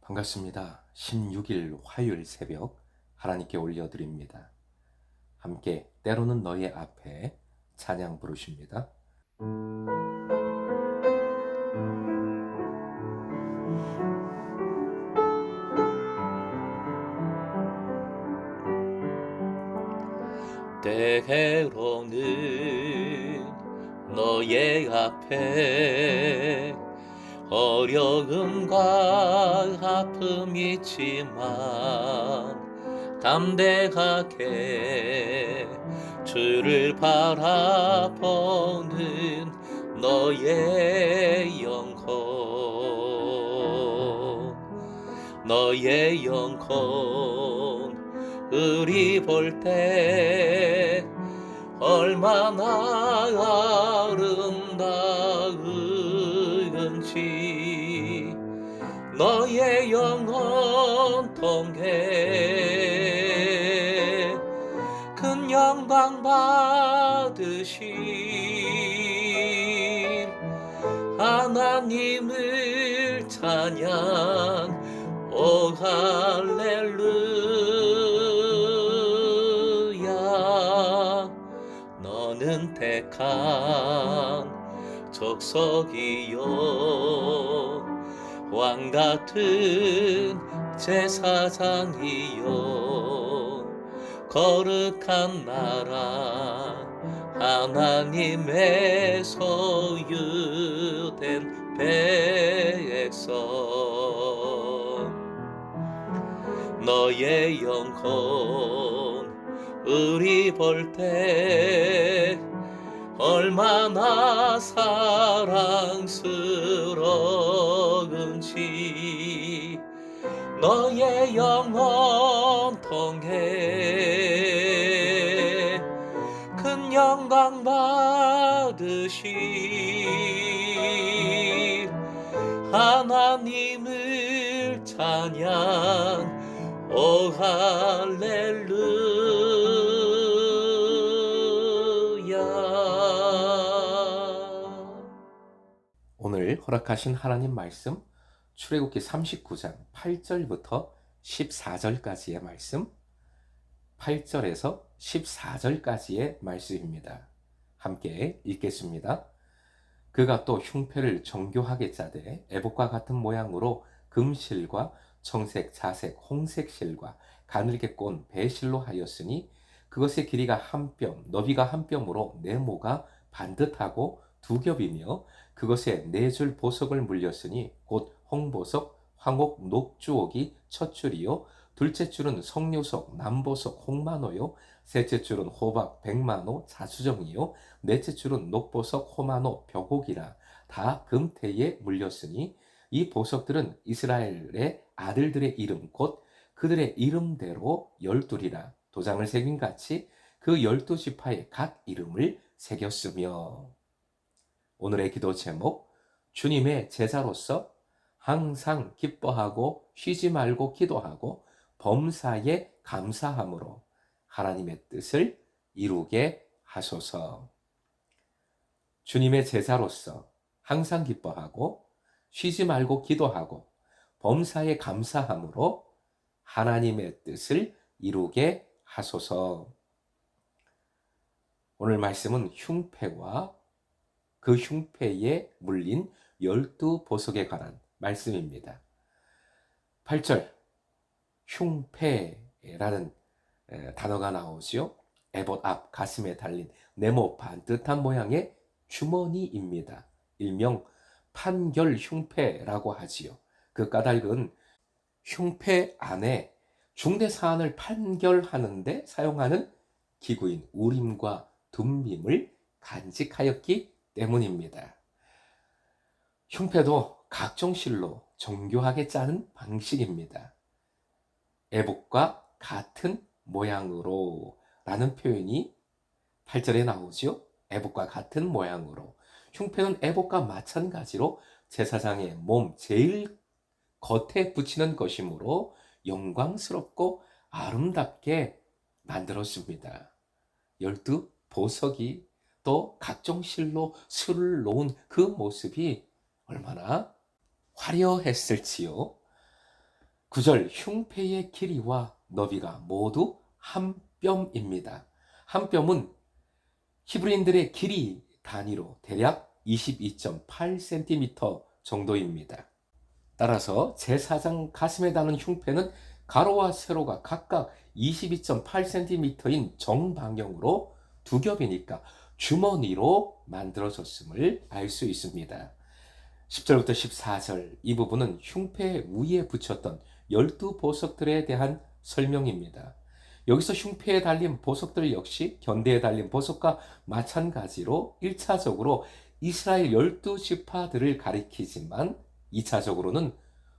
반갑습니다. 16일 화요일 새벽 하나님께 올려드립니다. 함께 때로는 너의 앞에 찬양 부르십니다. 때로는 너의 앞에 어려움과 아픔이 있지만 담대하게 주를 바라보는 너의 영혼 우리 볼 때 얼마나 아름다운지 너의 영혼 통해 큰 영광 받으신 하나님을 찬양. 오 할렐루야. 너는 택한 족속이요 왕같은 제사장이요 거룩한 나라 하나님의 소유된 백성. 너의 영혼 우리 볼 때 얼마나 사랑스러운지 너의 영혼 통해 큰 영광 받으신 하나님을 찬양. 오 할렐루야. 오늘 허락하신 하나님 말씀 출애굽기 39장 8절부터 14절까지의 말씀, 8절에서 14절까지의 말씀입니다. 함께 읽겠습니다. 그가 또 흉패를 정교하게 짜되 애복과 같은 모양으로 금실과 청색, 자색, 홍색 실과 가늘게 꼰 배실로 하였으니 그것의 길이가 한 뼘, 너비가 한 뼘으로 네모가 반듯하고 두 겹이며 그것에 네 줄 보석을 물렸으니 곧 홍보석, 황옥, 녹주옥이 첫 줄이요 둘째 줄은 석류석, 남보석, 홍마노요 셋째 줄은 호박, 백마노, 자수정이요 넷째 줄은 녹보석, 호마노, 벽옥이라 다 금태에 물렸으니 이 보석들은 이스라엘의 아들들의 이름 곧 그들의 이름대로 12이라 도장을 새긴 같이 그 12지파의 각 이름을 새겼으며. 오늘의 기도 제목, 주님의 제자로서 항상 기뻐하고 쉬지 말고 기도하고 범사에 감사함으로 하나님의 뜻을 이루게 하소서. 주님의 제자로서 항상 기뻐하고 쉬지 말고 기도하고 범사에 감사함으로 하나님의 뜻을 이루게 하소서. 오늘 말씀은 흉패와 그 흉패에 물린 12보석에 관한 말씀입니다. 8절 흉패라는 단어가 나오지요. 에봇 앞 가슴에 달린 네모 반듯한 모양의 주머니입니다. 일명 판결 흉패라고 하지요. 그 까닭은 흉패 안에 중대 사안을 판결하는데 사용하는 기구인 우림과 둠밈을 간직하였기 때문입니다. 흉패도 각종 실로 정교하게 짜는 방식입니다. 애복과 같은 모양으로 라는 표현이 8절에 나오죠. 애복과 같은 모양으로. 흉패는 애복과 마찬가지로 제사장의 몸 제일 겉에 붙이는 것이므로 영광스럽고 아름답게 만들었습니다. 12보석이 또 각종 실로 술을 놓은 그 모습이 얼마나 화려했을지요. 9절 흉패의 길이와 너비가 모두 한 뼘입니다. 한 뼘은 히브리인들의 길이 단위로 대략 22.8cm 정도입니다. 따라서 제4장 가슴에 닿는 흉패는 가로와 세로가 각각 22.8cm인 정방향으로 두 겹이니까 주머니로 만들어졌음을 알 수 있습니다. 10절부터 14절 이 부분은 흉패 위에 붙였던 12보석들에 대한 설명입니다. 여기서 흉패에 달린 보석들 역시 견대에 달린 보석과 마찬가지로 1차적으로 이스라엘 12지파들을 가리키지만 2차적으로는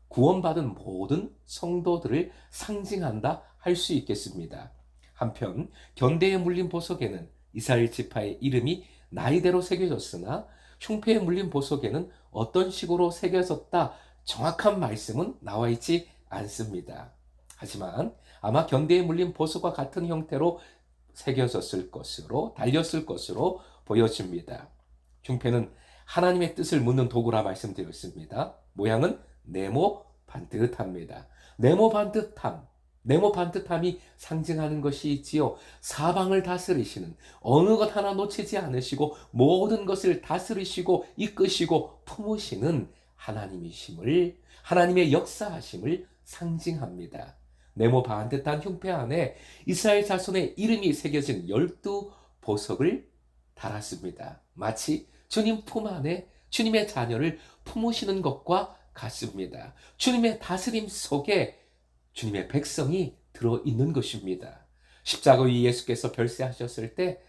구원받은 모든 성도들을 상징한다 할 수 있겠습니다. 한편 견대에 물린 보석에는 이스라엘 지파의 이름이 나이대로 새겨졌으나 흉패에 물린 보석에는 어떤 식으로 새겨졌다 정확한 말씀은 나와 있지 않습니다. 하지만 아마 견대에 물린 보석과 같은 형태로 새겨졌을 것으로 달렸을 것으로 보여집니다. 흉패는 하나님의 뜻을 묻는 도구라 말씀드렸습니다. 모양은 네모 반듯합니다. 네모 반듯함이 상징하는 것이 있지요. 사방을 다스리시는 어느 것 하나 놓치지 않으시고 모든 것을 다스리시고 이끄시고 품으시는 하나님이심을 하나님의 역사하심을 상징합니다. 네모 반듯한 흉패 안에 이스라엘 자손의 이름이 새겨진 12보석을 달았습니다. 마치 주님 품 안에 주님의 자녀를 품으시는 것과 같습니다. 주님의 다스림 속에 주님의 백성이 들어있는 것입니다. 십자가 위 예수께서 별세하셨을 때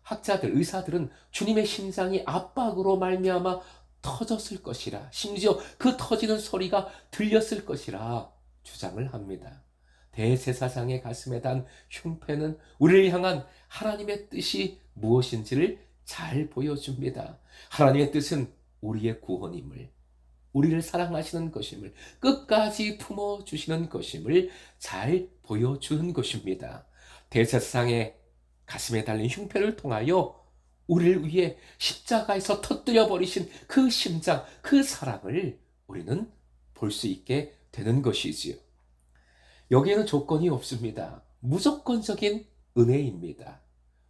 학자들, 의사들은 주님의 심장이 압박으로 말미암아 터졌을 것이라, 심지어 그 터지는 소리가 들렸을 것이라 주장을 합니다. 대제사장의 가슴에 단 흉패는 우리를 향한 하나님의 뜻이 무엇인지를 잘 보여줍니다. 하나님의 뜻은 우리의 구원임을, 우리를 사랑하시는 것임을, 끝까지 품어주시는 것임을 잘 보여주는 것입니다. 대제사장의 가슴에 달린 흉패를 통하여 우리를 위해 십자가에서 터뜨려 버리신 그 심장, 그 사랑을 우리는 볼 수 있게 되는 것이지요. 여기에는 조건이 없습니다. 무조건적인 은혜입니다.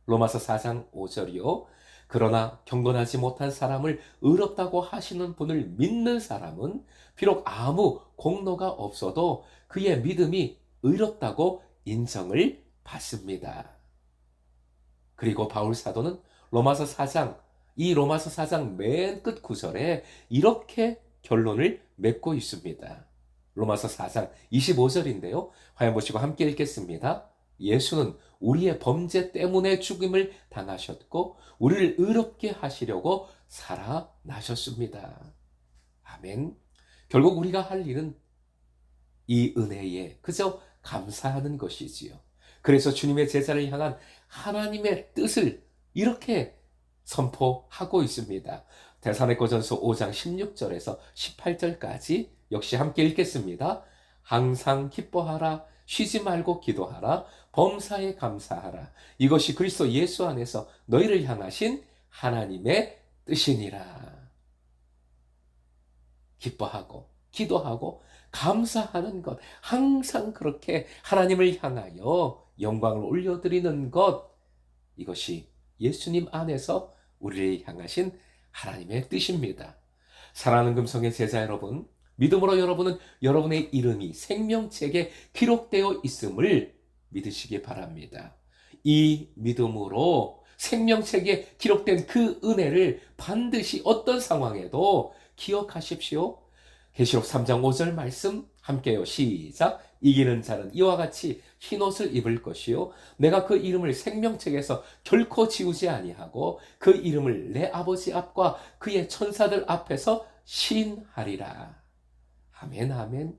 로마서 4장 5절이요. 그러나 경건하지 못한 사람을 의롭다고 하시는 분을 믿는 사람은 비록 아무 공로가 없어도 그의 믿음이 의롭다고 인정을 받습니다. 그리고 바울 사도는 로마서 4장 맨 끝 구절에 이렇게 결론을 맺고 있습니다. 로마서 4장 25절인데요. 화면 보시고 함께 읽겠습니다. 예수는 우리의 범죄 때문에 죽음을 당하셨고 우리를 의롭게 하시려고 살아나셨습니다. 아멘. 결국 우리가 할 일은 이 은혜에 그저 감사하는 것이지요. 그래서 주님의 제자를 향한 하나님의 뜻을 이렇게 선포하고 있습니다. 데살로니가전서 5장 16절에서 18절까지 역시 함께 읽겠습니다. 항상 기뻐하라, 쉬지 말고 기도하라, 범사에 감사하라. 이것이 그리스도 예수 안에서 너희를 향하신 하나님의 뜻이니라. 기뻐하고 기도하고 감사하는 것, 항상 그렇게 하나님을 향하여 영광을 올려드리는 것, 이것이 예수님 안에서 우리를 향하신 하나님의 뜻입니다. 사랑하는 금성의 제자 여러분, 믿음으로 여러분은 여러분의 이름이 생명책에 기록되어 있음을 믿으시기 바랍니다. 이 믿음으로 생명책에 기록된 그 은혜를 반드시 어떤 상황에도 기억하십시오. 계시록 3장 5절 말씀 함께요. 시작. 이기는 자는 이와 같이 흰옷을 입을 것이요 내가 그 이름을 생명책에서 결코 지우지 아니하고 그 이름을 내 아버지 앞과 그의 천사들 앞에서 시인하리라. 아멘, 아멘.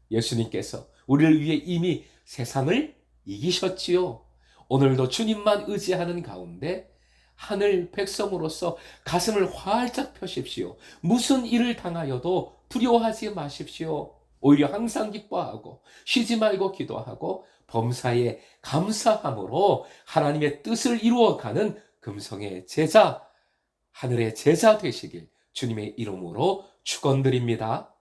예수님께서 우리를 위해 이미 세상을 이기셨지요. 오늘도 주님만 의지하는 가운데 하늘 백성으로서 가슴을 활짝 펴십시오. 무슨 일을 당하여도 두려워하지 마십시오. 오히려 항상 기뻐하고 쉬지 말고 기도하고 범사에 감사함으로 하나님의 뜻을 이루어가는 금성의 제자, 하늘의 제자 되시길 주님의 이름으로 축원드립니다.